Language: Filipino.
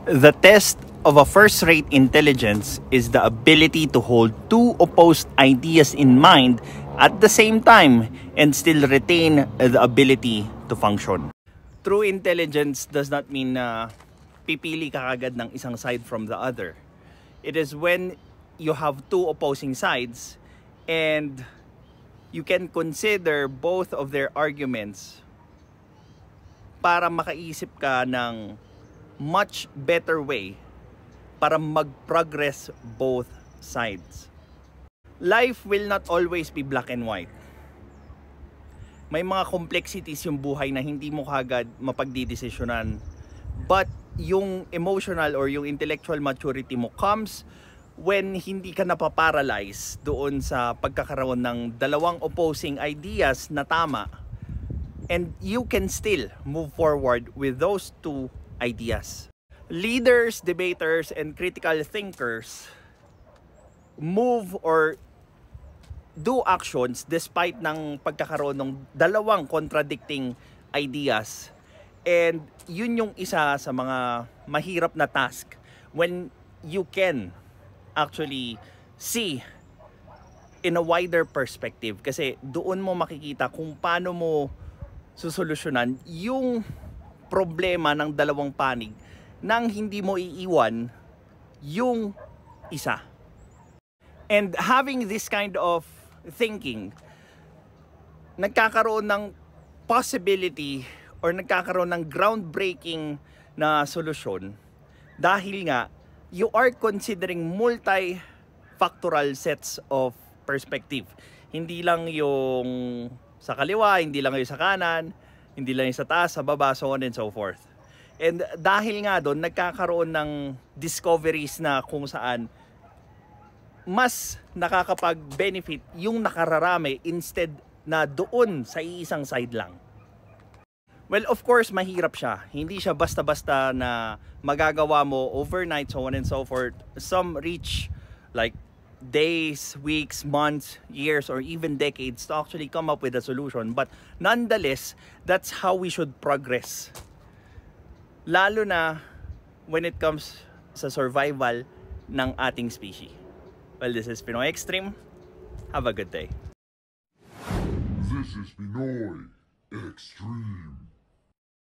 The test of a first-rate intelligence is the ability to hold two opposed ideas in mind at the same time and still retain the ability to function. True intelligence does not mean na pipili ka agad ng isang side from the other. It is when you have two opposing sides and you can consider both of their arguments para makaisip ka ng much better way para mag-progress both sides. Life will not always be black and white. May mga complexities yung buhay na hindi mo kagad mapagdidesisyonan. But yung emotional or yung intellectual maturity mo comes when hindi ka napaparalyze doon sa pagkakaroon ng dalawang opposing ideas na tama. And you can still move forward with those two ideas. Leaders, debaters, and critical thinkers move or do actions despite ng pagkakaroon ng dalawang contradicting ideas. And yun yung isa sa mga mahirap na task when you can actually see in a wider perspective. Kasi doon mo makikita kung paano mo susolusyonan yung problema ng dalawang panig nang hindi mo iiwan yung isa. And having this kind of thinking, nagkakaroon ng possibility or nagkakaroon ng groundbreaking na solusyon dahil nga you are considering multi-factorial sets of perspective. Hindi lang yung sa kaliwa, hindi lang yung sa kanan, hindi lang yung sa taas, sa baba, so on and so forth. And dahil nga doon, nagkakaroon ng discoveries na kung saan mas nakakapag-benefit yung nakararami instead na doon sa isang side lang. Well, of course, mahirap siya. Hindi siya basta-basta na magagawa mo overnight, so on and so forth. Some reach like days, weeks, months, years, or even decades to actually come up with a solution. But nonetheless, that's how we should progress. Lalo na when it comes sa survival ng ating species. Well, this is Pinoy Extreme. Have a good day. This is Pinoy Extreme.